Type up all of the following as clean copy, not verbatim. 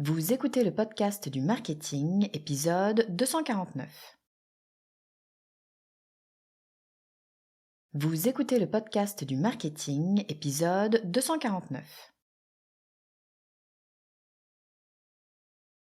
Vous écoutez le podcast du marketing, épisode 249. Vous écoutez le podcast du marketing, épisode 249.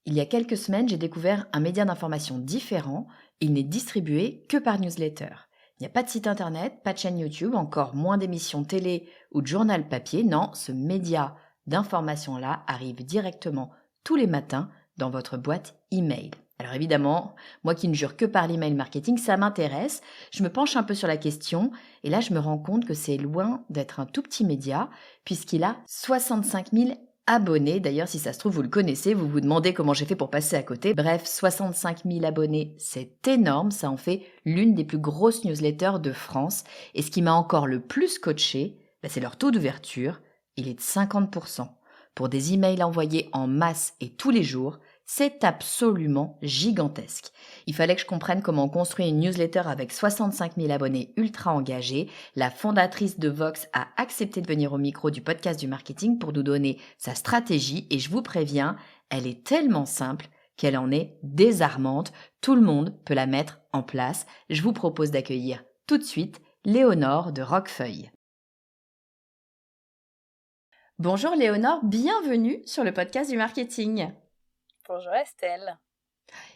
Il y a quelques semaines, j'ai découvert un média d'information différent. Il n'est distribué que par newsletter. Il n'y a pas de site internet, pas de chaîne YouTube, encore moins d'émissions télé ou de journal papier. Non, ce média d'information-là arrive directement tous les matins dans votre boîte email. Alors évidemment, moi qui ne jure que par l'email marketing, ça m'intéresse. Je me penche un peu sur la question et là je me rends compte que c'est loin d'être un tout petit média puisqu'il a 65 000 abonnés. D'ailleurs, si ça se trouve, vous le connaissez, vous vous demandez comment j'ai fait pour passer à côté. Bref, 65 000 abonnés, c'est énorme. Ça en fait l'une des plus grosses newsletters de France. Et ce qui m'a encore le plus scotché, c'est leur taux d'ouverture. Il est de 50%. Pour des emails envoyés en masse et tous les jours, c'est absolument gigantesque. Il fallait que je comprenne comment construire une newsletter avec 65 000 abonnés ultra engagés. La fondatrice de Vox a accepté de venir au micro du podcast du marketing pour nous donner sa stratégie et je vous préviens, elle est tellement simple qu'elle en est désarmante. Tout le monde peut la mettre en place. Je vous propose d'accueillir tout de suite Léonore de Roquefeuille. Bonjour Léonore, bienvenue sur le podcast du marketing. Bonjour Estelle.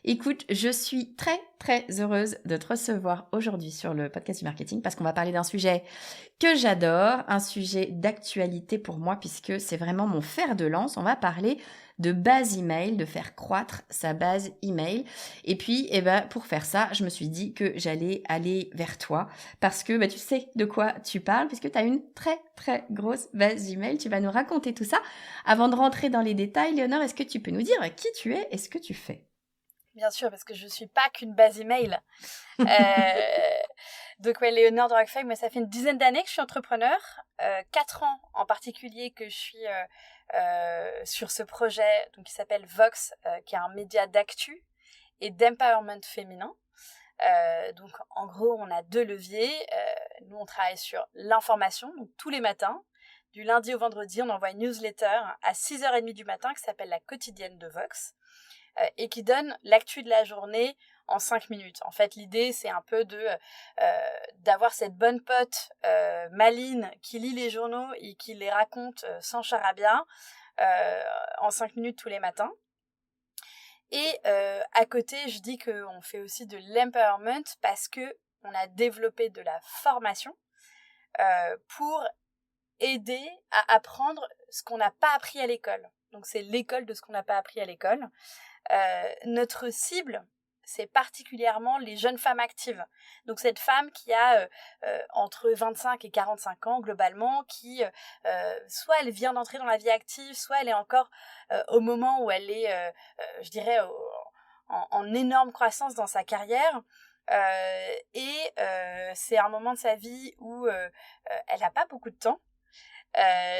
Écoute, je suis très très heureuse de te recevoir aujourd'hui sur le podcast du marketing parce qu'on va parler d'un sujet que j'adore, un sujet d'actualité pour moi puisque c'est vraiment mon fer de lance. On va parler de base email, de faire croître sa base email. Et puis, pour faire ça, je me suis dit que j'allais aller vers toi parce que tu sais de quoi tu parles puisque tu as une très très grosse base email. Tu vas nous raconter tout ça. Avant de rentrer dans les détails, Léonore, est-ce que tu peux nous dire qui tu es et ce que tu fais ? Bien sûr, parce que je ne suis pas qu'une base email. Donc, Léonore de Roquefeuille, moi, ça fait une dizaine d'années que je suis entrepreneur. 4 ans en particulier que je suis sur ce projet donc, qui s'appelle Vox, qui est un média d'actu et d'empowerment féminin. Donc, en gros, on a 2 leviers. Nous, on travaille sur l'information, donc tous les matins. Du lundi au vendredi, on envoie une newsletter à 6h30 du matin qui s'appelle La quotidienne de Vox. Et qui donne l'actu de la journée en 5 minutes. En fait, l'idée, c'est un peu d'avoir cette bonne pote maline qui lit les journaux et qui les raconte sans charabia en 5 minutes tous les matins. Et à côté, je dis qu'on fait aussi de l'empowerment parce qu'on a développé de la formation pour aider à apprendre ce qu'on n'a pas appris à l'école. Donc, c'est l'école de ce qu'on n'a pas appris à l'école. Notre cible, c'est particulièrement les jeunes femmes actives. Donc cette femme qui a entre 25 et 45 ans globalement, qui soit elle vient d'entrer dans la vie active, soit elle est encore au moment où elle est, je dirais, en énorme croissance dans sa carrière. C'est un moment de sa vie où elle n'a pas beaucoup de temps.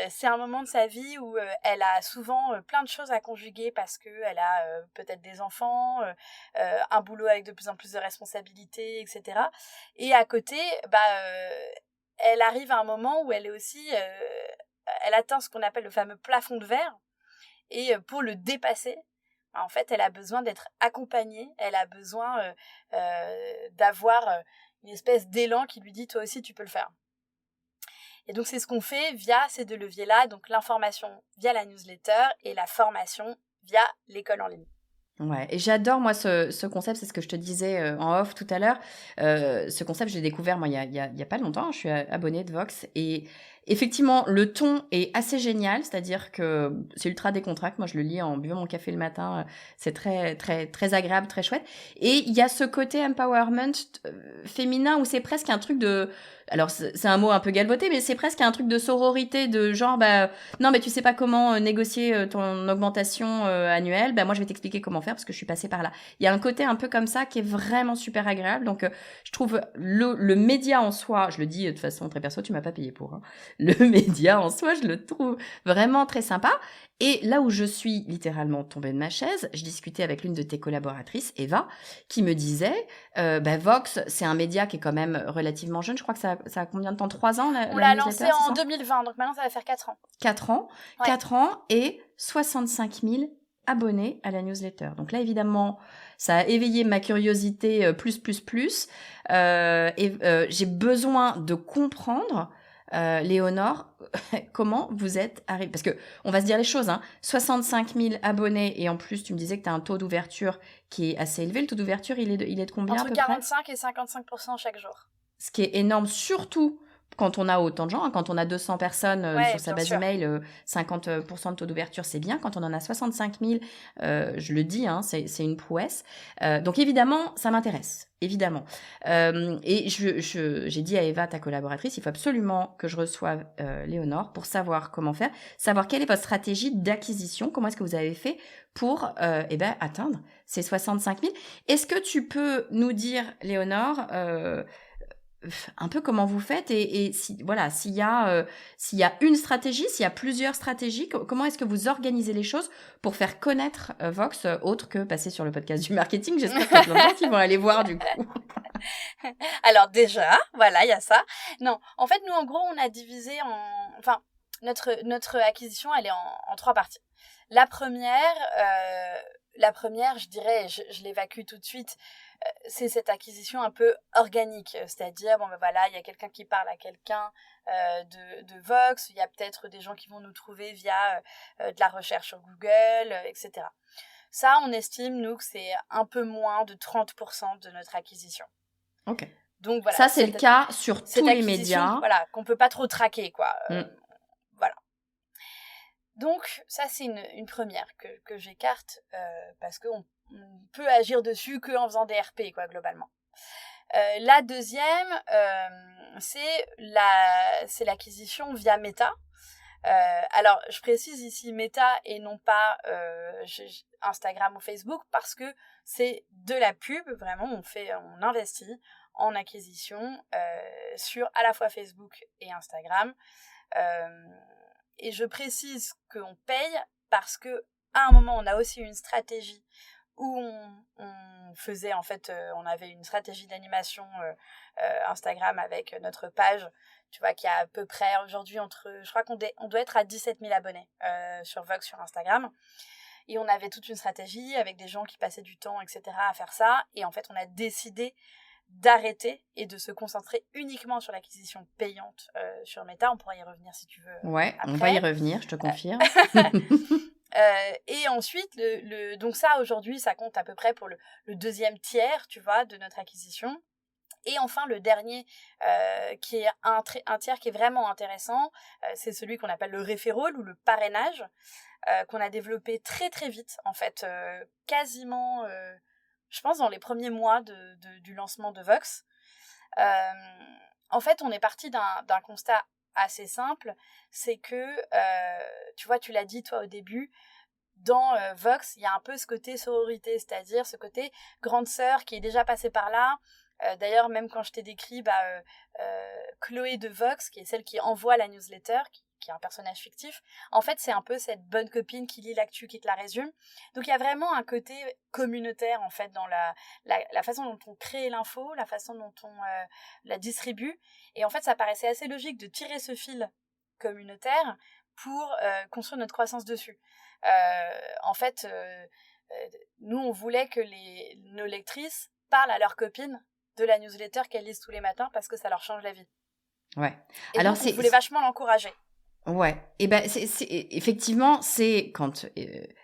C'est un moment de sa vie où elle a souvent plein de choses à conjuguer parce qu'elle a peut-être des enfants, un boulot avec de plus en plus de responsabilités, etc. Et à côté, elle arrive à un moment où elle est aussi, elle atteint ce qu'on appelle le fameux plafond de verre. Et pour le dépasser, en fait, elle a besoin d'être accompagnée, elle a besoin d'avoir une espèce d'élan qui lui dit « toi aussi, tu peux le faire ». Et donc, c'est ce qu'on fait via ces 2 leviers-là, donc l'information via la newsletter et la formation via l'école en ligne. Ouais, et j'adore moi ce concept, c'est ce que je te disais en off tout à l'heure. Ce concept, je l'ai découvert moi il y a pas longtemps. Je suis abonnée de Vox et effectivement le ton est assez génial, c'est-à-dire que c'est ultra décontracté. Moi je le lis en buvant mon café le matin, c'est très très très agréable, très chouette. Et il y a ce côté empowerment féminin où c'est presque un truc de, alors c'est un mot un peu galvaudé, mais c'est presque un truc de sororité, de genre non mais tu sais pas comment négocier ton augmentation annuelle, moi je vais t'expliquer comment faire parce que je suis passée par là. Il y a un côté un peu comme ça qui est vraiment super agréable. Donc je trouve le média en soi, je le dis de façon très perso, tu m'as pas payé pour, hein. Le média en soi, je le trouve vraiment très sympa. Et là où je suis littéralement tombée de ma chaise, je discutais avec l'une de tes collaboratrices, Eva, qui me disait Vox, c'est un média qui est quand même relativement jeune. Je crois que ça a combien de temps ? 3 ans On l'a lancé en 2020, donc maintenant ça va faire 4 ans. 4 ans. Ouais. 4 ans et 65 000 abonnés à la newsletter. Donc là, évidemment, ça a éveillé ma curiosité plus. J'ai besoin de comprendre, Léonore, comment vous êtes arrivée. Parce que on va se dire les choses, 65 000 abonnés, et en plus, tu me disais que tu as un taux d'ouverture qui est assez élevé. Le taux d'ouverture, il est de combien à Entre peu près ? 45 et 55% chaque jour. Ce qui est énorme, surtout quand on a autant de gens. Quand on a 200 personnes sur sa base email, 50% de taux d'ouverture, c'est bien. Quand on en a 65 000, je le dis, c'est une prouesse. Donc évidemment, ça m'intéresse. Évidemment. Et j'ai dit à Eva, ta collaboratrice, il faut absolument que je reçoive Léonore pour savoir comment faire, savoir quelle est votre stratégie d'acquisition, comment est-ce que vous avez fait pour atteindre ces 65 000. Est-ce que tu peux nous dire, Léonore, un peu comment vous faites et s'il y a une stratégie, s'il y a plusieurs stratégies, comment est-ce que vous organisez les choses pour faire connaître Vox, autre que passer sur le podcast du marketing? J'espère qu'il y a plein de gens qui vont aller voir du coup. Alors déjà, voilà, il y a ça. Non, en fait, nous, en gros, on a divisé notre acquisition, elle est en 3 parties. La première, je dirais, je l'évacue tout de suite, c'est cette acquisition un peu organique, c'est-à-dire, il y a quelqu'un qui parle à quelqu'un de Vox, il y a peut-être des gens qui vont nous trouver via de la recherche sur Google, etc. Ça, on estime, nous, que c'est un peu moins de 30% de notre acquisition. Ok. Donc voilà. Ça, c'est le cas sur tous les médias. Voilà, qu'on peut pas trop traquer, quoi. Mm. Voilà. Donc, ça, c'est une première que j'écarte parce qu'on peut agir dessus qu'en faisant des RP, quoi, globalement. La deuxième, c'est l'acquisition via Meta. Alors, je précise ici Meta et non pas Instagram ou Facebook parce que c'est de la pub, vraiment, on investit en acquisition sur à la fois Facebook et Instagram. Et je précise qu'on paye parce que à un moment, on a aussi une stratégie où on faisait, en fait, on avait une stratégie d'animation Instagram avec notre page, tu vois, qui a à peu près aujourd'hui je crois qu'on doit être à 17 000 abonnés sur Vox sur Instagram. Et on avait toute une stratégie avec des gens qui passaient du temps, etc., à faire ça. Et en fait, on a décidé d'arrêter et de se concentrer uniquement sur l'acquisition payante sur Meta. On pourra y revenir si tu veux. Ouais, après. On va y revenir, je te confirme. Et ensuite, donc ça, aujourd'hui, ça compte à peu près pour le deuxième tiers, tu vois, de notre acquisition. Et enfin, le dernier, qui est un tiers qui est vraiment intéressant, c'est celui qu'on appelle le referral ou le parrainage, qu'on a développé très très vite, en fait, quasiment, je pense, dans les premiers mois du lancement de Vox. En fait, on est parti d'un constat assez simple, c'est que, tu vois, tu l'as dit toi au début, dans Vox, il y a un peu ce côté sororité, c'est-à-dire ce côté grande sœur qui est déjà passée par là. D'ailleurs, même quand je t'ai décrit Chloé de Vox, qui est celle qui envoie la newsletter, qui est un personnage fictif, en fait, c'est un peu cette bonne copine qui lit l'actu, qui te la résume. Donc, il y a vraiment un côté communautaire, en fait, dans la façon dont on crée l'info, la façon dont on la distribue. Et en fait, ça paraissait assez logique de tirer ce fil communautaire pour construire notre croissance dessus. En fait, nous, on voulait que nos lectrices parlent à leurs copines de la newsletter qu'elles lisent tous les matins parce que ça leur change la vie. Ouais. Et alors, donc, on voulait vachement l'encourager. Ouais. Et effectivement, c'est quand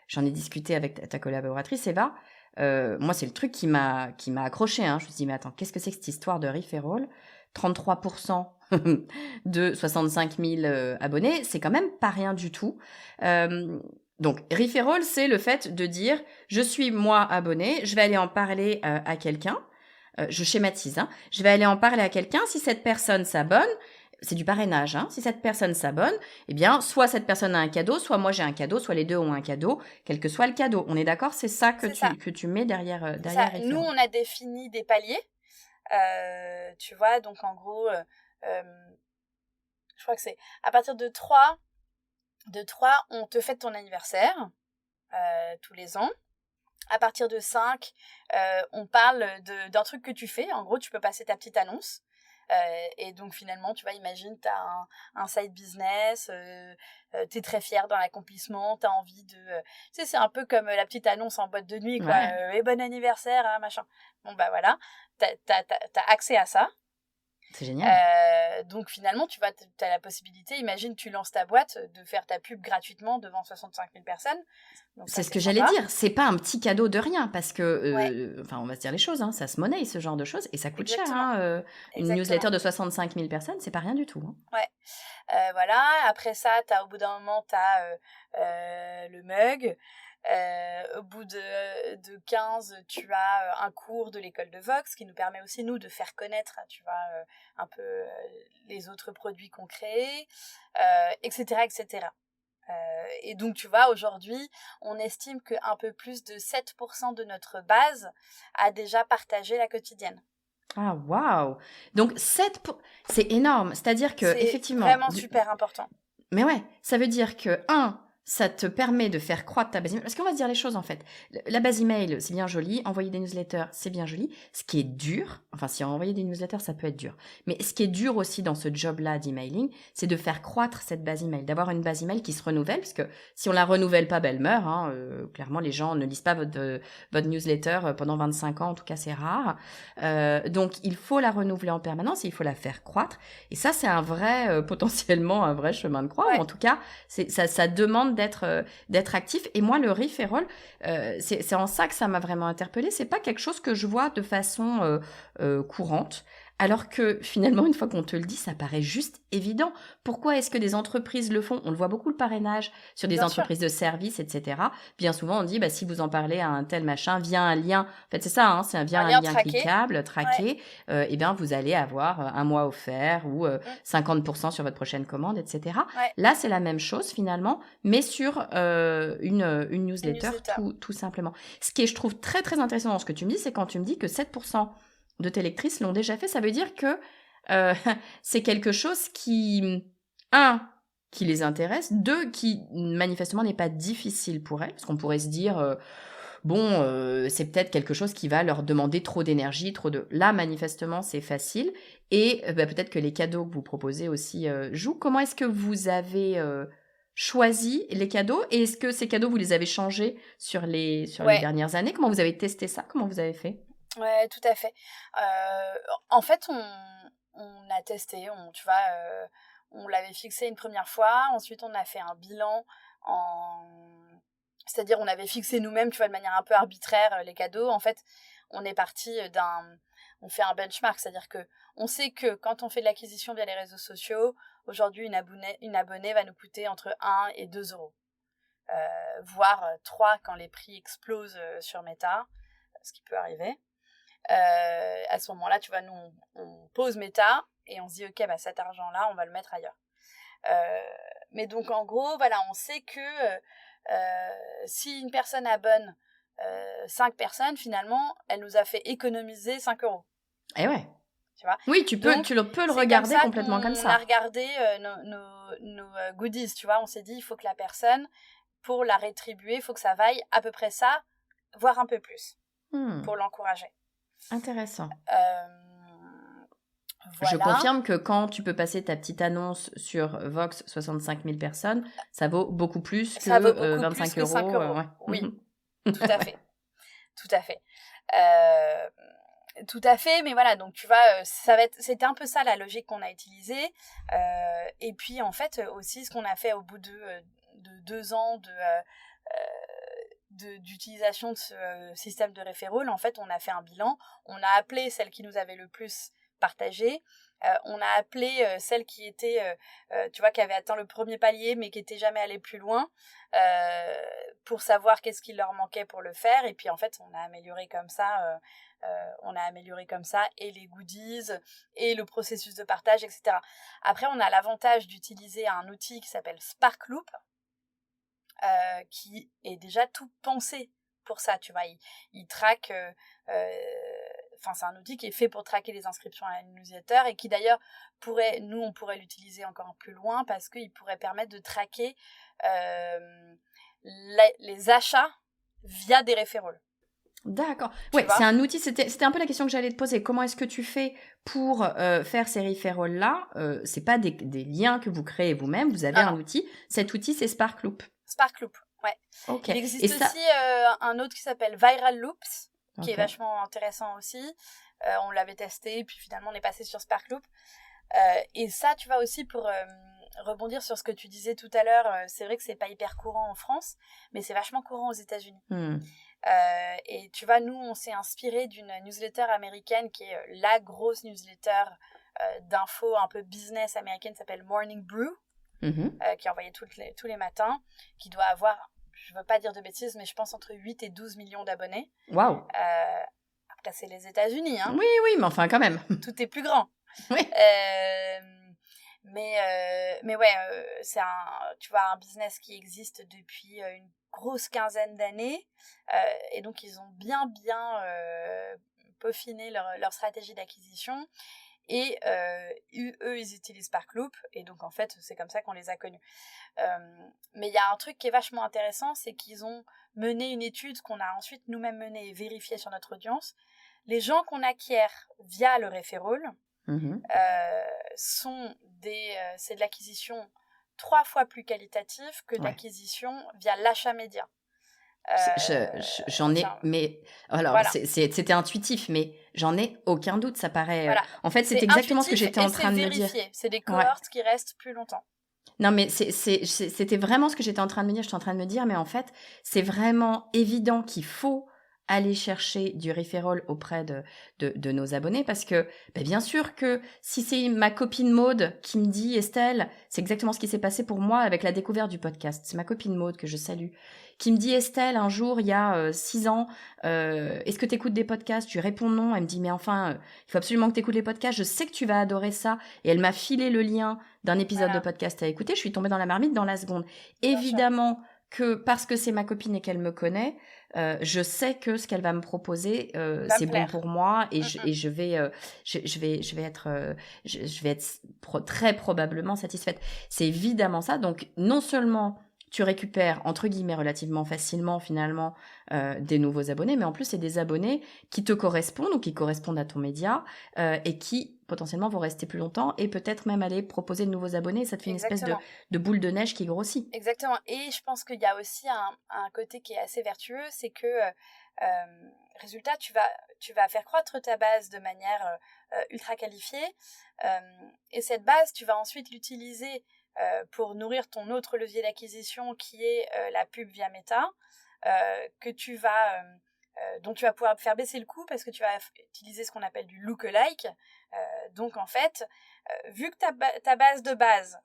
j'en ai discuté avec ta collaboratrice Eva. Moi, c'est le truc qui m'a accroché. Je me suis dit, mais attends, qu'est-ce que c'est que cette histoire de referral ? 33% de 65 000 abonnés, c'est quand même pas rien du tout. Donc, referral, c'est le fait de dire, je suis moi abonné, je vais aller en parler à quelqu'un. Je schématise, je vais aller en parler à quelqu'un. Si cette personne s'abonne, c'est du parrainage, si cette personne s'abonne, eh bien, soit cette personne a un cadeau, soit moi j'ai un cadeau, soit les deux ont un cadeau, quel que soit le cadeau. On est d'accord ? C'est ça que tu mets derrière referral. Nous, on a défini des paliers, tu vois, donc en gros, je crois que c'est à partir de 3, on te fête ton anniversaire tous les ans. À partir de 5, on parle d'un truc que tu fais. En gros, tu peux passer ta petite annonce. Et donc finalement, tu vois, imagine, tu as un side business, tu es très fier dans l'accomplissement, tu as envie de... tu sais, c'est un peu comme la petite annonce en boîte de nuit, quoi. Ouais, Et bon anniversaire, hein, machin. Bon, bah voilà, t'as accès à ça. c'est génial. Donc finalement, tu as la possibilité, imagine, tu lances ta boîte, de faire ta pub gratuitement devant 65 000 personnes. Donc ça, C'est ce c'est que j'allais sympa. dire, c'est pas un petit cadeau de rien parce que, Ouais, enfin, on va se dire les choses, hein, ça se monnaie ce genre de choses et ça coûte cher. exactement. Hein, une Exactement. newsletter de 65 000 personnes, c'est pas rien du tout. Hein. Ouais. Voilà. Après ça, au bout d'un moment, tu as le mug. Au bout de 15, tu as un cours de l'école de Vox qui nous permet aussi, nous, de faire connaître, tu vois, un peu les autres produits qu'on crée, etc., etc. Et donc, tu vois, aujourd'hui, on estime qu'un peu plus de 7% de notre base a déjà partagé la quotidienne. Ah waouh! Donc c'est énorme. C'est-à-dire que C'est effectivement, vraiment super important. mais ouais, ça veut dire que ça te permet de faire croître ta base email. Parce qu'on va se dire les choses en fait. La base email, c'est bien joli. Envoyer des newsletters, c'est bien joli. Ce qui est dur, enfin si envoyer des newsletters, ça peut être dur. Mais ce qui est dur aussi dans ce job-là d'emailing, c'est de faire croître cette base email, d'avoir une base email qui se renouvelle. Parce que si on la renouvelle pas, ben, elle meurt. Hein. Clairement, les gens ne lisent pas votre newsletter pendant 25 ans. En tout cas, c'est rare. Donc, il faut la renouveler en permanence et il faut la faire croître. Et ça, c'est un vrai, potentiellement un vrai chemin de croix. Ou Ouais, en tout cas, ça demande d'être actif. Et moi, le referral, c'est en ça que ça m'a vraiment interpellée. C'est pas quelque chose que je vois de façon courante. Alors que finalement, une fois qu'on te le dit, ça paraît juste évident. Pourquoi est-ce que des entreprises le font? On le voit beaucoup le parrainage sur des bien sûr. entreprises de services, etc. Bien souvent, on dit, bah, si vous en parlez à un tel machin, via un lien. En fait, c'est ça, hein, c'est via Un un lien lien traqué. cliquable, Ouais. traqué. Eh bien, vous allez avoir un mois offert ou Mm. 50% sur votre prochaine commande, etc. Ouais. Là, c'est la même chose finalement, mais sur une Une newsletter newsletter. tout simplement. Ce qui est, je trouve, très très intéressant dans ce que tu me dis, c'est quand tu me dis que 7% de tes lectrices l'ont déjà fait, ça veut dire que euh, c'est quelque chose qui, un, qui les intéresse, deux, qui manifestement n'est pas difficile pour elles, parce qu'on pourrait se dire, bon, c'est peut-être quelque chose qui va leur demander trop d'énergie, trop de... Là, manifestement, c'est facile, et bah, peut-être que les cadeaux que vous proposez aussi jouent. Comment est-ce que vous avez choisi les cadeaux, et est-ce que ces cadeaux, vous les avez changés sur les Ouais. dernières années? Comment vous avez testé ça? Comment vous avez fait? Ouais, tout à fait. En fait, on a testé, tu vois, on l'avait fixé une première fois, ensuite on a fait un bilan en... C'est-à-dire, on avait fixé nous-mêmes, tu vois, de manière un peu arbitraire, les cadeaux. En fait, on est parti on fait un benchmark, c'est-à-dire que on sait que quand on fait de l'acquisition via les réseaux sociaux, aujourd'hui, une abonnée va nous coûter entre 1 et 2 euros, voire 3 quand les prix explosent sur Meta, ce qui peut arriver. À ce moment-là, tu vois, nous, on pose Meta et on se dit, ok, bah, cet argent-là, on va le mettre ailleurs. Mais donc, en gros, voilà, on sait que si une personne abonne 5 personnes, finalement, elle nous a fait économiser 5 euros. Eh ouais. Tu vois. Oui, Donc, tu peux le c'est comme regarder ça complètement comme qu'on a ça. regardé nos goodies, tu vois. On s'est dit, il faut que la personne, pour la rétribuer, il faut que ça vaille à peu près ça, voire un peu plus, pour l'encourager. Intéressant. Je Voilà. confirme que quand tu peux passer ta petite annonce sur Vox 65 000 personnes, ça vaut beaucoup plus que Ça vaut beaucoup plus 25 que 5 euros. euros. Ouais. Oui, Mhm. tout à fait. Tout à fait. Euh, Tout à fait, mais voilà, donc tu vois, c'était un peu ça la logique qu'on a utilisée. Et puis en fait, aussi ce qu'on a fait au bout de 2 ans d'utilisation de ce système de referral, en fait, on a fait un bilan, on a appelé celle qui nous avait le plus partagé, on a appelé celle qui était, tu vois, qui avait atteint le premier palier mais qui n'était jamais allée plus loin, pour savoir qu'est-ce qui leur manquait pour le faire, et puis en fait, on a amélioré comme ça. Et les goodies et le processus de partage, etc. Après, on a l'avantage d'utiliser un outil qui s'appelle Sparkloop, qui est déjà tout pensé pour ça, tu vois. Il traque... c'est un outil qui est fait pour traquer les inscriptions à une newsletter et qui d'ailleurs on pourrait l'utiliser encore plus loin parce qu'il pourrait permettre de traquer les achats via des referrals. D'accord. Tu Ouais, vois? c'est un outil. C'était un peu la question que j'allais te poser. Comment est-ce que tu fais pour faire ces referrals-là? C'est pas des liens que vous créez vous-même. Vous avez Non, un non. outil. Cet outil, c'est Sparkloop. Sparkloop, ouais. Ok. Il Et existe ça, aussi un autre qui s'appelle Viral Loops, qui est ok. vachement intéressant aussi. On l'avait testé, puis finalement on est passé sur Sparkloop. Et ça, tu vois aussi, pour rebondir sur ce que tu disais tout à l'heure, c'est vrai que c'est pas hyper courant en France, mais c'est vachement courant aux États-Unis. Hmm. Et tu vois, nous, on s'est inspiré d'une newsletter américaine qui est la grosse newsletter d'infos un peu business américaine, qui s'appelle Morning Brew, Mhm. qui est envoyée tous les matins, qui doit avoir, je veux pas dire de bêtises, mais je pense entre 8 et 12 millions d'abonnés. Waouh. Après, c'est les États-Unis, hein. Oui, oui, mais enfin, quand même. Tout est plus grand. Oui. Mais ouais, c'est tu vois, un business qui existe depuis une grosse quinzaine d'années. Et donc, ils ont bien peaufiné leur stratégie d'acquisition. Et eux, ils utilisent Sparkloop. Et donc, en fait, c'est comme ça qu'on les a connus. Mais il y a un truc qui est vachement intéressant, c'est qu'ils ont mené une étude qu'on a ensuite nous-mêmes menée et vérifiée sur notre audience. Les gens qu'on acquiert via le referral, Mhm. c'est de l'acquisition 3 fois plus qualitative que de Ouais. l'acquisition via l'achat média. J'en ai, Enfin, mais alors voilà. c'était intuitif, mais j'en ai aucun doute. Ça paraît. Voilà. En fait, c'est C'est exactement ce que intuitif j'étais et en c'est train de me dire. vérifié. C'est des Ouais. cohortes qui restent plus longtemps. Non, mais c'était vraiment ce que j'étais en train de me dire. J'étais en train de me dire, mais en fait, c'est vraiment évident qu'il faut aller chercher du referral auprès de nos abonnés parce que, bien sûr que si c'est ma copine Maude qui me dit, Estelle, c'est exactement ce qui s'est passé pour moi avec la découverte du podcast. C'est ma copine Maude que je salue, qui me dit, Estelle, un jour, il y a 6 ans, est-ce que tu écoutes des podcasts? Je lui réponds non. Elle me dit, mais enfin, il faut absolument que tu écoutes les podcasts. Je sais que tu vas adorer ça. Et elle m'a filé le lien d'un épisode de Voilà. podcast à écouter, je suis tombée dans la marmite dans la seconde. Bien sûr. Évidemment que parce que c'est ma copine et qu'elle me connaît, je sais que ce qu'elle va me proposer, Va c'est me bon plaire. pour moi et je vais être très probablement satisfaite. C'est évidemment ça. Donc non seulement tu récupères entre guillemets relativement facilement finalement des nouveaux abonnés, mais en plus c'est des abonnés qui te correspondent ou qui correspondent à ton média et qui potentiellement vont rester plus longtemps et peut-être même aller proposer de nouveaux abonnés. Ça te fait une espèce Exactement. de boule de neige qui grossit. Exactement. Et je pense qu'il y a aussi un côté qui est assez vertueux, c'est que résultat, tu vas faire croître ta base de manière ultra qualifiée. Et cette base, tu vas ensuite l'utiliser pour nourrir ton autre levier d'acquisition qui est la pub via Meta, dont tu vas pouvoir faire baisser le coût parce que tu vas utiliser ce qu'on appelle du lookalike. Donc en fait, vu que ta base de base,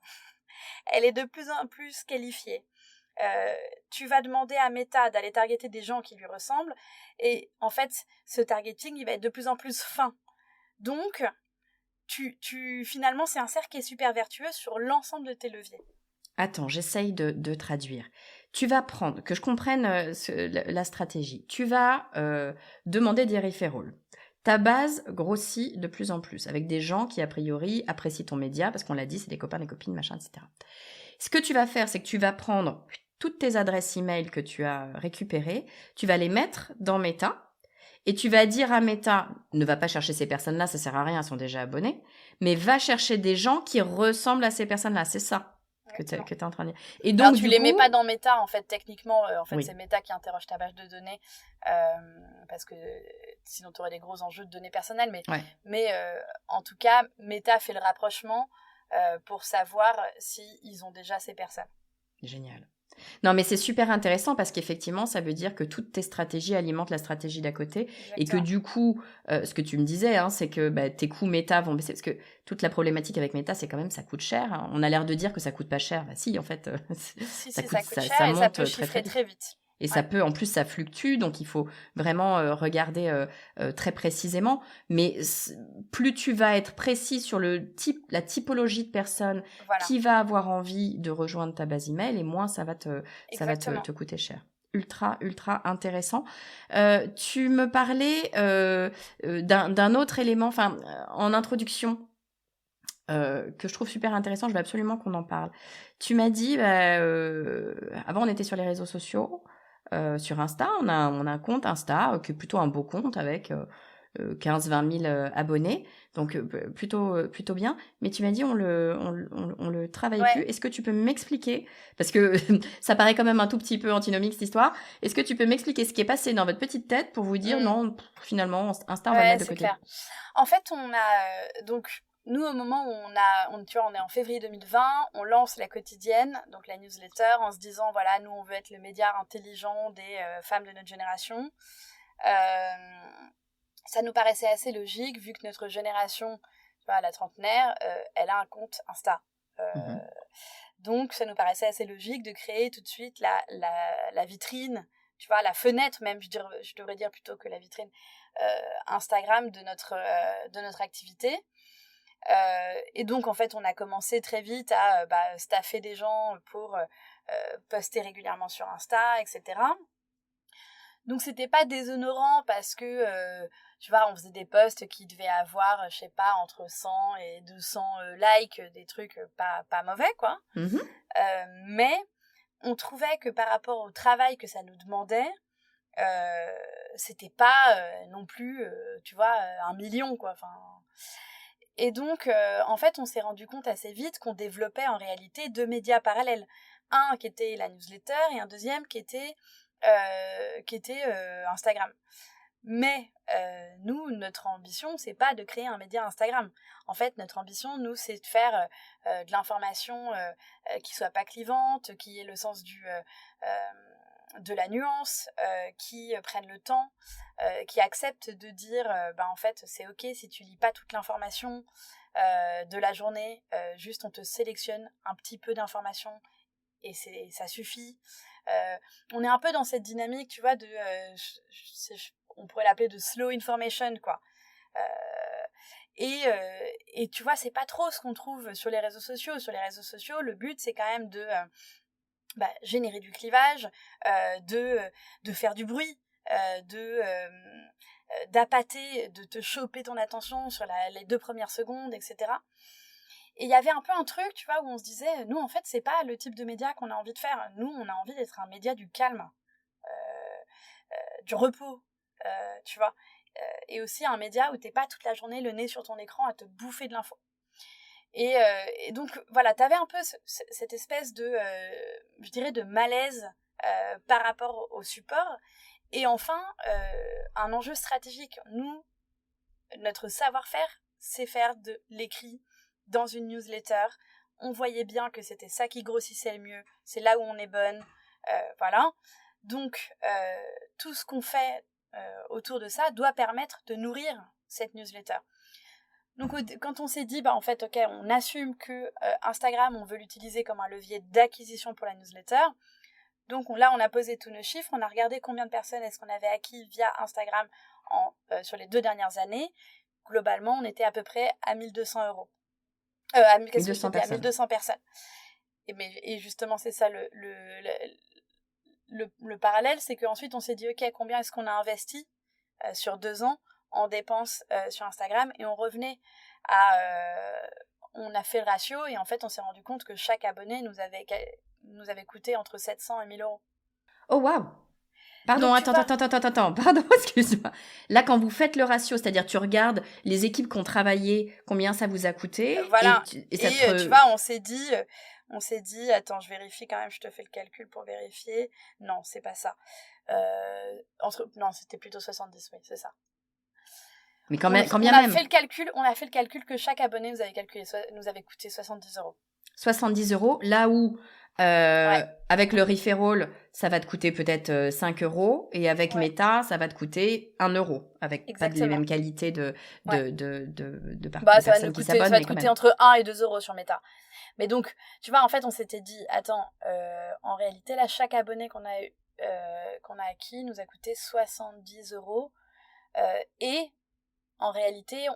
elle est de plus en plus qualifiée, tu vas demander à Meta d'aller targeter des gens qui lui ressemblent et en fait ce targeting il va être de plus en plus fin. Donc finalement c'est un cercle qui est super vertueux sur l'ensemble de tes leviers. Attends, j'essaye de traduire. Tu vas prendre, que je comprenne la stratégie, tu vas demander des referrals. Ta base grossit de plus en plus, avec des gens qui, a priori, apprécient ton média, parce qu'on l'a dit, c'est des copains, des copines, machin, etc. Ce que tu vas faire, c'est que tu vas prendre toutes tes adresses email que tu as récupérées, tu vas les mettre dans Meta, et tu vas dire à Meta, ne va pas chercher ces personnes-là, ça sert à rien, elles sont déjà abonnées, mais va chercher des gens qui ressemblent à ces personnes-là, c'est ça que tu es en train de dire. Et donc, alors, tu les mets pas dans Meta, en fait, techniquement. Oui. C'est Meta qui interroge ta base de données, parce que sinon, tu aurais des gros enjeux de données personnelles. Mais en tout cas, Meta fait le rapprochement pour savoir s'ils ont déjà ces personnes. Génial. Non, mais c'est super intéressant parce qu'effectivement, ça veut dire que toutes tes stratégies alimentent la stratégie d'à côté. Exactement. Et que du coup, ce que tu me disais, c'est que tes coûts Meta vont baisser. Parce que toute la problématique avec Meta, c'est quand même ça coûte cher. Hein. On a l'air de dire que ça coûte pas cher. Si, en fait, ça coûte cher ça et monte ça peut chiffrer très vite. Et ça peut, en plus, ça fluctue, donc il faut vraiment regarder très précisément. Mais plus tu vas être précis sur la typologie de personne qui va avoir envie de rejoindre ta base email, et moins ça va te coûter cher. Ultra, ultra intéressant. Tu me parlais d'un autre élément, en introduction, que je trouve super intéressant, je veux absolument qu'on en parle. Tu m'as dit, avant on était sur les réseaux sociaux, sur Insta. On a un compte Insta qui est plutôt un beau compte avec 15-20 000 abonnés. Donc, plutôt bien. Mais tu m'as dit, on le travaille plus. Est-ce que tu peux m'expliquer, parce que ça paraît quand même un tout petit peu antinomique, cette histoire. Est-ce que tu peux m'expliquer ce qui est passé dans votre petite tête pour vous dire, non, finalement, Insta, on va le mettre de côté. Clair. En fait, on a... donc, nous, au moment où on est en février 2020, on lance la quotidienne, donc la newsletter, en se disant, voilà, nous, on veut être le média intelligent des femmes de notre génération. Ça nous paraissait assez logique, vu que notre génération, tu vois, la trentenaire, elle a un compte Insta. Donc, ça nous paraissait assez logique de créer tout de suite la vitrine, tu vois, la fenêtre même, je devrais dire plutôt que la vitrine, Instagram de notre activité. Et donc, en fait, on a commencé très vite à staffer des gens pour poster régulièrement sur Insta, etc. Donc, c'était pas déshonorant parce que, tu vois, on faisait des posts qui devaient avoir, je sais pas, entre 100 et 200 likes, des trucs pas mauvais, quoi. Mais on trouvait que par rapport au travail que ça nous demandait, c'était pas non plus, tu vois, 1 million, quoi. Enfin... Et donc, en fait, on s'est rendu compte assez vite qu'on développait en réalité 2 médias parallèles. Un qui était la newsletter et un deuxième qui était Instagram. Mais nous, notre ambition, c'est pas de créer un média Instagram. En fait, notre ambition, nous, c'est de faire de l'information qui soit pas clivante, qui ait le sens de la nuance, qui prenne le temps, qui accepte de dire en fait c'est ok si tu lis pas toute l'information de la journée, juste on te sélectionne un petit peu d'informations et ça suffit. On est un peu dans cette dynamique, tu vois, on pourrait l'appeler de slow information, quoi. Et tu vois, c'est pas trop ce qu'on trouve sur les réseaux sociaux. Sur les réseaux sociaux, le but, c'est quand même de générer du clivage, de faire du bruit, d'appâter, de te choper ton attention sur les 2 premières secondes, etc. Et il y avait un peu un truc, tu vois, où on se disait, nous, en fait, c'est pas le type de média qu'on a envie de faire. Nous, on a envie d'être un média du calme, du repos, tu vois. Et aussi un média où t'es pas toute la journée le nez sur ton écran à te bouffer de l'info. Et donc, voilà, t'avais un peu cette espèce de, je dirais, de malaise par rapport au support. Et enfin, un enjeu stratégique. Nous, notre savoir-faire, c'est faire de l'écrit dans une newsletter. On voyait bien que c'était ça qui grossissait le mieux. C'est là où on est bonne. Voilà. Donc, tout ce qu'on fait autour de ça doit permettre de nourrir cette newsletter. Donc, quand on s'est dit, en fait, ok, on assume que Instagram, on veut l'utiliser comme un levier d'acquisition pour la newsletter. Donc là, on a posé tous nos chiffres, on a regardé combien de personnes est-ce qu'on avait acquis via Instagram sur les 2 dernières années. Globalement, on était à peu près à 1 200 €. À 1 200 personnes. Et justement, c'est ça le parallèle, c'est qu'ensuite, on s'est dit, ok, combien est-ce qu'on a investi sur 2 ans en dépenses sur Instagram, et on revenait on a fait le ratio, et en fait, on s'est rendu compte que chaque abonné nous avait coûté entre 700 et 1 000 €. Oh, waouh! Pardon, donc, attends, pardon, excuse-moi. Là, quand vous faites le ratio, c'est-à-dire tu regardes les équipes qui ont travaillé, combien ça vous a coûté, voilà. Et tu vois, on s'est dit, attends, je vérifie quand même, je te fais le calcul pour vérifier. Non, c'est pas ça. Non, c'était plutôt 70, oui, c'est ça. Mais combien même. On a fait le calcul que chaque abonné nous avait coûté 70 €. 70 €, là où avec le referral, ça va te coûter peut-être 5 €, et avec Meta, ça va te coûter 1 €, avec pas les mêmes qualités de personnes qui s'abonnent. Ça va te coûter entre 1 et 2 € sur Meta. Mais donc, tu vois, en fait, on s'était dit, attends, en réalité, là, chaque abonné qu'on a acquis nous a coûté 70 €. Et en réalité,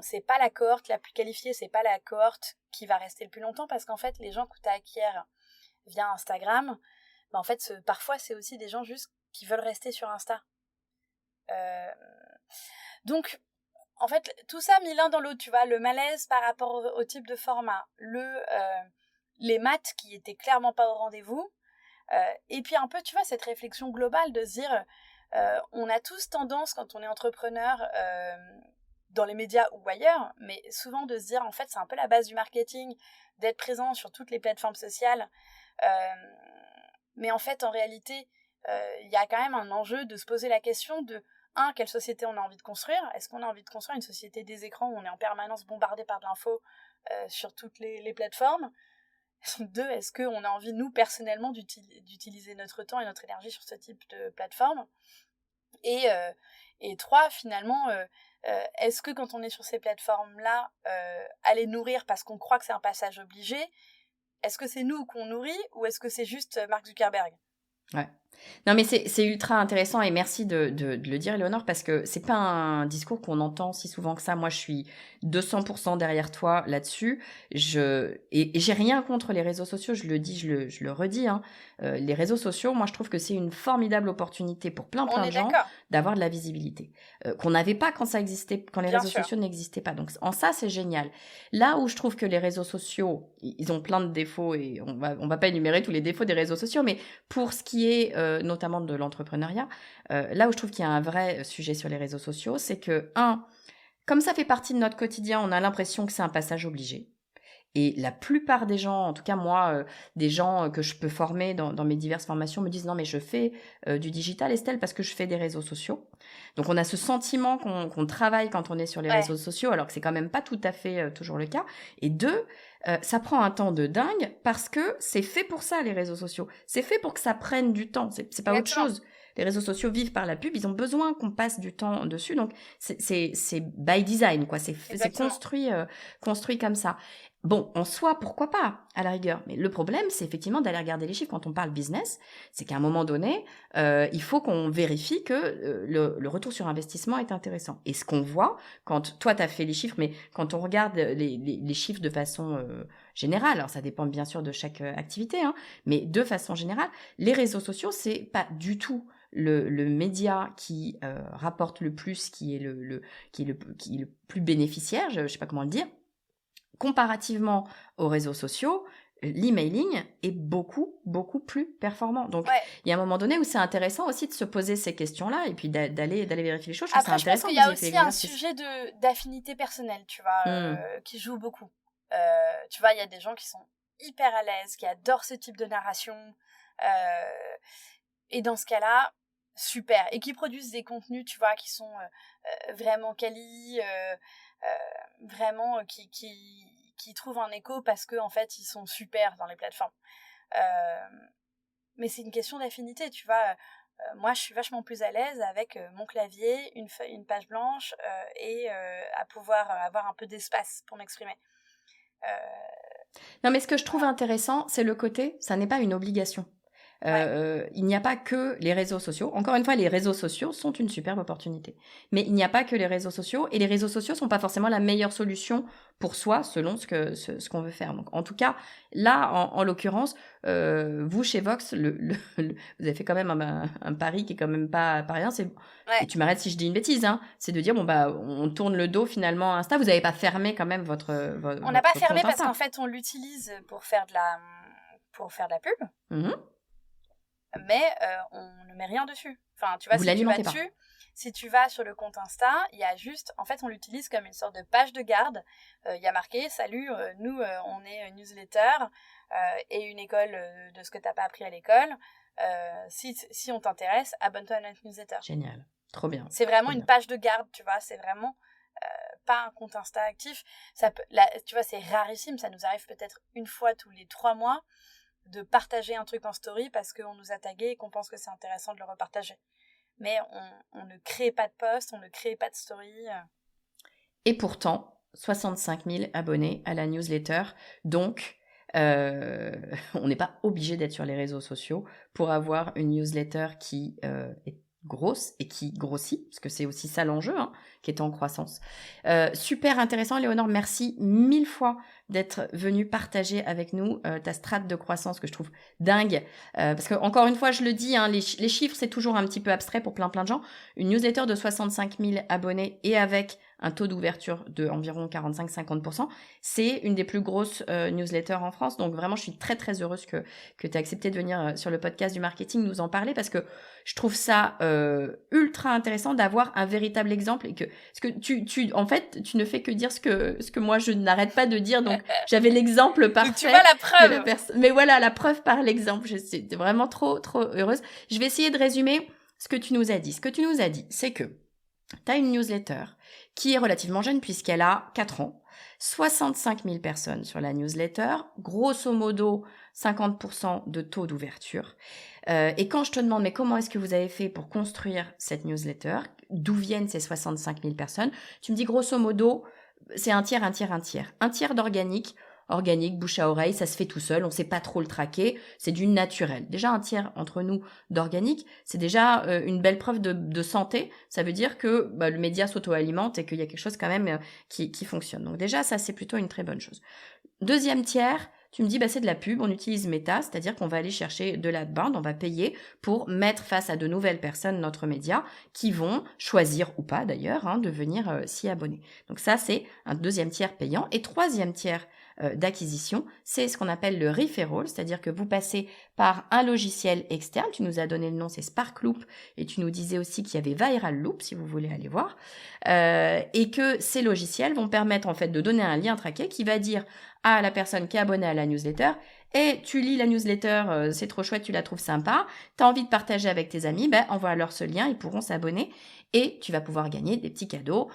c'est pas la cohorte la plus qualifiée, c'est pas la cohorte qui va rester le plus longtemps, parce qu'en fait, les gens que tu acquiers via Instagram, en fait, parfois, c'est aussi des gens juste qui veulent rester sur Insta. Donc, en fait, tout ça mis l'un dans l'autre, tu vois, le malaise par rapport au type de format, les maths qui étaient clairement pas au rendez-vous, Et puis un peu, tu vois, cette réflexion globale de se dire, on a tous tendance, quand on est entrepreneur, dans les médias ou ailleurs, mais souvent de se dire, en fait, c'est un peu la base du marketing, d'être présent sur toutes les plateformes sociales. Mais en fait, en réalité, il y a quand même un enjeu de se poser la question de, quelle société on a envie de construire ? Est-ce qu'on a envie de construire une société des écrans où on est en permanence bombardé par de l'info sur toutes les plateformes ? 2, est-ce qu'on a envie, nous, personnellement, d'utiliser notre temps et notre énergie sur ce type de plateforme ? Et 3, finalement, est-ce que quand on est sur ces plateformes-là, aller nourrir parce qu'on croit que c'est un passage obligé, est-ce que c'est nous qu'on nourrit ou est-ce que c'est juste Mark Zuckerberg ? Ouais. Non, mais c'est ultra intéressant et merci de le dire, Éléonore, parce que c'est pas un discours qu'on entend si souvent que ça. Moi, je suis 200% derrière toi là-dessus. Et j'ai rien contre les réseaux sociaux, je le dis, je le redis, hein. Les réseaux sociaux, moi, je trouve que c'est une formidable opportunité pour plein de gens d'avoir de la visibilité. Qu'on n'avait pas quand ça existait, quand les réseaux sociaux n'existaient pas. Donc, en ça, c'est génial. Là où je trouve que les réseaux sociaux, ils ont plein de défauts et on va pas énumérer tous les défauts des réseaux sociaux, mais pour ce qui est notamment de l'entrepreneuriat, là où je trouve qu'il y a un vrai sujet sur les réseaux sociaux, c'est que, comme ça fait partie de notre quotidien, on a l'impression que c'est un passage obligé. Et la plupart des gens, en tout cas moi, des gens que je peux former dans mes diverses formations me disent non mais je fais du digital, Estelle, parce que je fais des réseaux sociaux. Donc on a ce sentiment qu'on travaille quand on est sur les réseaux sociaux, alors que c'est quand même pas tout à fait toujours le cas. Et 2, ça prend un temps de dingue parce que c'est fait pour ça, les réseaux sociaux. C'est fait pour que ça prenne du temps, c'est pas autre chose. Les réseaux sociaux vivent par la pub, ils ont besoin qu'on passe du temps dessus, donc c'est by design, quoi. C'est construit comme ça. Bon, en soi, pourquoi pas, à la rigueur. Mais le problème, c'est effectivement d'aller regarder les chiffres. Quand on parle business, c'est qu'à un moment donné, il faut qu'on vérifie que le retour sur investissement est intéressant. Et ce qu'on voit, quand toi, tu as fait les chiffres, mais quand on regarde les chiffres de façon générale, alors ça dépend bien sûr de chaque activité, hein, mais de façon générale, les réseaux sociaux, c'est pas du tout le média qui rapporte le plus, qui est le plus bénéficiaire, je sais pas comment le dire. Comparativement aux réseaux sociaux, l'emailing est beaucoup, beaucoup plus performant. Donc, il y a un moment donné où c'est intéressant aussi de se poser ces questions-là et puis d'aller vérifier les choses. Après, je pense qu'il y a aussi un sujet d'affinité personnelle, tu vois, qui joue beaucoup. Tu vois, il y a des gens qui sont hyper à l'aise, qui adorent ce type de narration. Et dans ce cas-là, super. Et qui produisent des contenus, tu vois, qui sont vraiment quali, vraiment qui trouvent un écho parce qu'en fait, ils sont super dans les plateformes. Mais c'est une question d'affinité, tu vois. Moi, je suis vachement plus à l'aise avec mon clavier, une page blanche et à pouvoir avoir un peu d'espace pour m'exprimer. Non, mais ce que je trouve intéressant, c'est le côté, ça n'est pas une obligation. Il n'y a pas que les réseaux sociaux. Encore une fois, les réseaux sociaux sont une superbe opportunité. Mais il n'y a pas que les réseaux sociaux. Et les réseaux sociaux sont pas forcément la meilleure solution pour soi, selon ce qu'on veut faire. Donc, en tout cas, là, en l'occurrence, vous, chez Vox, vous avez fait quand même un pari qui est quand même pas rien. Et tu m'arrêtes si je dis une bêtise, hein. C'est de dire, bon, bah, on tourne le dos finalement à Insta. Vous n'avez pas fermé quand même votre on n'a pas fermé parce qu'en fait, on l'utilise pour faire de la pub. Mmh. Mais on ne met rien dessus. Enfin, tu vois, si tu vas sur le compte Insta, il y a juste, en fait, on l'utilise comme une sorte de page de garde. Il y a marqué, salut, nous, on est une newsletter et une école de ce que t'as pas appris à l'école. Si on t'intéresse, abonne-toi à notre newsletter. Génial, trop bien. C'est vraiment une page de garde, tu vois, c'est vraiment pas un compte Insta actif. Tu vois, c'est rarissime, ça nous arrive peut-être une fois tous les 3 mois de partager un truc en story parce qu'on nous a tagué et qu'on pense que c'est intéressant de le repartager. Mais on ne crée pas de post, on ne crée pas de story. Et pourtant, 65 000 abonnés à la newsletter. Donc, on n'est pas obligé d'être sur les réseaux sociaux pour avoir une newsletter qui est grosse et qui grossit, parce que c'est aussi ça l'enjeu, hein, qui est en croissance. Super intéressant, Léonore, merci 1000 fois d'être venu partager avec nous ta strate de croissance que je trouve dingue. Parce que, encore une fois, je le dis, hein, les chiffres, c'est toujours un petit peu abstrait pour plein de gens. Une newsletter de 65 000 abonnés et avec un taux d'ouverture de environ 45-50%, c'est une des plus grosses newsletters en France. Donc vraiment, je suis très très heureuse que tu aies accepté de venir sur le podcast du marketing nous en parler, parce que je trouve ça ultra intéressant d'avoir un véritable exemple, et que parce que en fait, tu ne fais que dire ce que moi je n'arrête pas de dire. Donc j'avais l'exemple parfait. Donc tu vois la preuve. Mais voilà, la preuve par l'exemple. Je suis vraiment trop trop heureuse. Je vais essayer de résumer ce que tu nous as dit. Ce que tu nous as dit, c'est que tu as une newsletter qui est relativement jeune puisqu'elle a 4 ans, 65 000 personnes sur la newsletter, grosso modo 50% de taux d'ouverture. Et quand je te demande, mais comment est-ce que vous avez fait pour construire cette newsletter, d'où viennent ces 65 000 personnes, tu me dis grosso modo, c'est un tiers, un tiers, un tiers. Un tiers d'organique, bouche à oreille, ça se fait tout seul, on ne sait pas trop le traquer, c'est du naturel. Déjà un tiers entre nous d'organique, c'est déjà une belle preuve de santé, ça veut dire que le média s'auto-alimente et qu'il y a quelque chose quand même qui fonctionne. Donc déjà, ça c'est plutôt une très bonne chose. Deuxième tiers, tu me dis, c'est de la pub, on utilise Meta, c'est-à-dire qu'on va aller chercher de l'adbound, on va payer pour mettre face à de nouvelles personnes notre média qui vont choisir ou pas d'ailleurs de venir s'y abonner. Donc ça, c'est un deuxième tiers payant. Et troisième tiers d'acquisition, c'est ce qu'on appelle le referral, c'est-à-dire que vous passez par un logiciel externe, tu nous as donné le nom, c'est Sparkloop, et tu nous disais aussi qu'il y avait Viral Loop, si vous voulez aller voir, et que ces logiciels vont permettre en fait de donner un lien traqué qui va dire à la personne qui est abonnée à la newsletter, et tu lis la newsletter, c'est trop chouette, tu la trouves sympa, tu as envie de partager avec tes amis, envoie-leur ce lien, ils pourront s'abonner, et tu vas pouvoir gagner des petits cadeaux,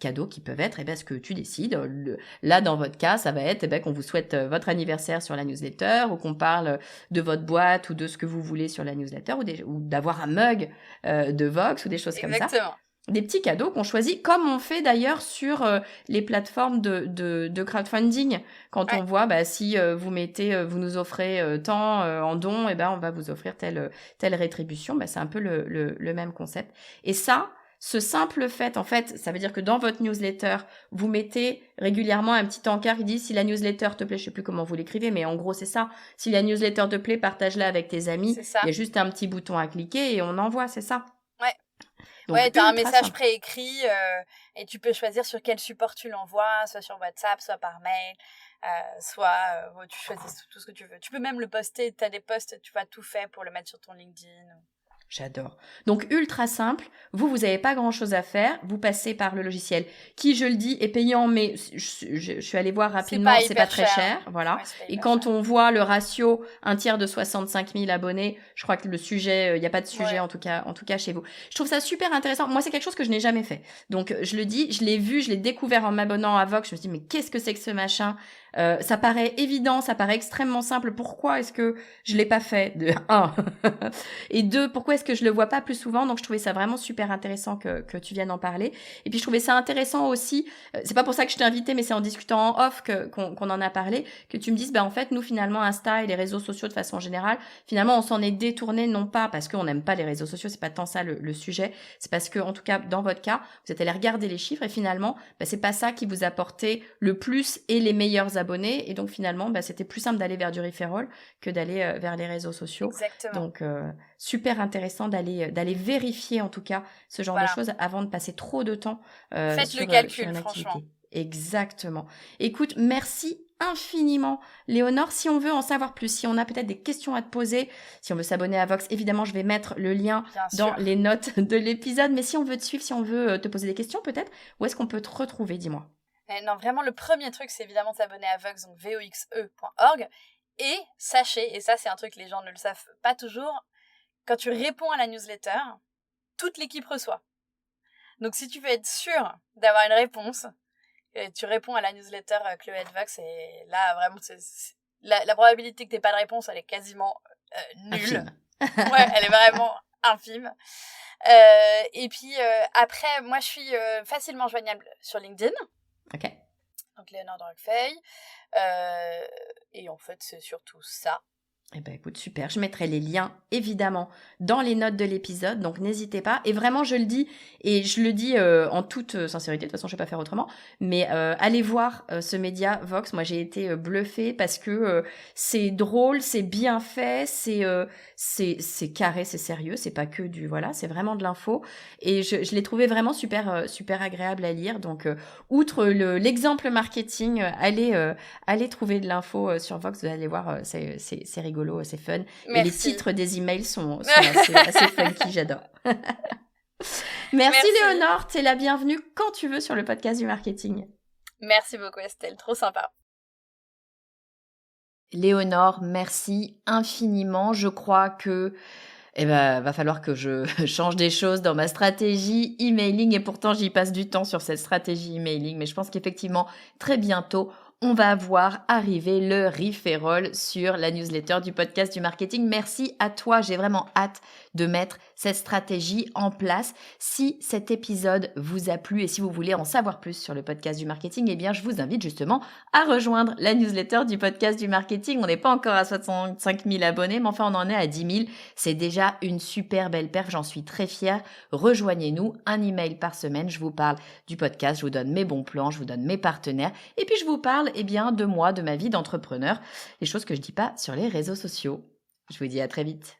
cadeaux qui peuvent être ce que tu décides. Là, dans votre cas, ça va être qu'on vous souhaite votre anniversaire sur la newsletter, ou qu'on parle de votre boîte ou de ce que vous voulez sur la newsletter, ou d'avoir un mug de Vox ou des choses comme ça. Exactement. Des petits cadeaux qu'on choisit, comme on fait d'ailleurs sur les plateformes de crowdfunding. Quand on voit, si vous nous offrez tant en dons, on va vous offrir telle rétribution. C'est un peu le même concept. Et ça, ce simple fait, en fait, ça veut dire que dans votre newsletter, vous mettez régulièrement un petit encart qui dit si la newsletter te plaît, je sais plus comment vous l'écrivez, mais en gros c'est ça. Si la newsletter te plaît, partage-la avec tes amis. Il y a juste un petit bouton à cliquer et on envoie, c'est ça. Donc, tu as un message préécrit et tu peux choisir sur quel support tu l'envoies, soit sur WhatsApp, soit par mail, soit tu choisis tout ce que tu veux. Tu peux même le poster, tu as des posts, tu as tout fait pour le mettre sur ton LinkedIn. J'adore. Donc, ultra simple. Vous n'avez pas grand-chose à faire. Vous passez par le logiciel qui, je le dis, est payant, mais je suis allée voir rapidement, c'est pas très cher. Voilà. Et quand on voit le ratio, un tiers de 65 000 abonnés, je crois que le sujet, il n'y a pas de sujet en tout cas chez vous. Je trouve ça super intéressant. Moi, c'est quelque chose que je n'ai jamais fait. Donc, je le dis, je l'ai vu, je l'ai découvert en m'abonnant à Vox. Je me suis dit, mais qu'est-ce que c'est que ce machin? Ça paraît évident, ça paraît extrêmement simple. Pourquoi est-ce que je l'ai pas fait? De 1. Et 2, pourquoi est-ce que je le vois pas plus souvent? Donc je trouvais ça vraiment super intéressant que tu viennes en parler. Et puis je trouvais ça intéressant aussi, c'est pas pour ça que je t'ai invité, mais c'est en discutant en off qu'on en a parlé, que tu me dises, en fait, nous finalement, Insta et les réseaux sociaux de façon générale, finalement on s'en est détourné, non pas parce qu'on n'aime pas les réseaux sociaux, c'est pas tant ça le sujet, c'est parce que, en tout cas, dans votre cas, vous êtes allé regarder les chiffres et finalement, c'est pas ça qui vous apportait le plus et les meilleurs abonnés, et donc finalement, c'était plus simple d'aller vers du referral que d'aller vers les réseaux sociaux. Exactement. Donc, super intéressant d'aller vérifier en tout cas ce genre de choses avant de passer trop de temps Faites le calcul, sur une activité. Franchement. Exactement. Écoute, merci infiniment, Léonore. Si on veut en savoir plus, si on a peut-être des questions à te poser, si on veut s'abonner à Vox, évidemment, je vais mettre le lien dans les notes de l'épisode. Mais si on veut te suivre, si on veut te poser des questions peut-être, où est-ce qu'on peut te retrouver, dis-moi? Non, vraiment, le premier truc, c'est évidemment de s'abonner à Vox, donc voxe.org. Et sachez, et ça c'est un truc que les gens ne le savent pas toujours, quand tu réponds à la newsletter, toute l'équipe reçoit. Donc si tu veux être sûr d'avoir une réponse, tu réponds à la newsletter Chloé Vox, et là vraiment la probabilité que tu n'aies pas de réponse, elle est quasiment nulle. Ouais, elle est vraiment infime. Et puis après, moi je suis facilement joignable sur LinkedIn. Ok. Donc Léonore Druckfeil. Et en fait, c'est surtout ça. Eh ben écoute, super. Je mettrai les liens, évidemment, dans les notes de l'épisode, donc n'hésitez pas. Et vraiment, je le dis, et je le dis en toute sincérité, de toute façon, je ne vais pas faire autrement, mais allez voir ce média Vox. Moi, j'ai été bluffée parce que c'est drôle, c'est bien fait, c'est carré, c'est sérieux, c'est pas que du... Voilà, c'est vraiment de l'info. Et je l'ai trouvé vraiment super agréable à lire. Donc, outre l'exemple marketing, allez trouver de l'info sur Vox, vous allez voir, c'est rigolo, c'est fun. Merci. Et les titres des emails sont assez funky, j'adore. Merci Léonore, t'es la bienvenue quand tu veux sur le podcast du marketing. Merci beaucoup Estelle, trop sympa. Léonore, merci infiniment. Je crois que va falloir que je change des choses dans ma stratégie emailing et pourtant j'y passe du temps sur cette stratégie emailing, mais je pense qu'effectivement très bientôt on va voir arriver le referral sur la newsletter du podcast du marketing. Merci à toi, j'ai vraiment hâte de mettre cette stratégie en place. Si cet épisode vous a plu et si vous voulez en savoir plus sur le podcast du marketing, eh bien je vous invite justement à rejoindre la newsletter du podcast du marketing. On n'est pas encore à 65 000 abonnés, mais enfin on en est à 10 000. C'est déjà une super belle perf, j'en suis très fière. Rejoignez-nous, un email par semaine, je vous parle du podcast, je vous donne mes bons plans, je vous donne mes partenaires et puis je vous parle de moi, de ma vie d'entrepreneur, les choses que je dis pas sur les réseaux sociaux. Je vous dis à très vite.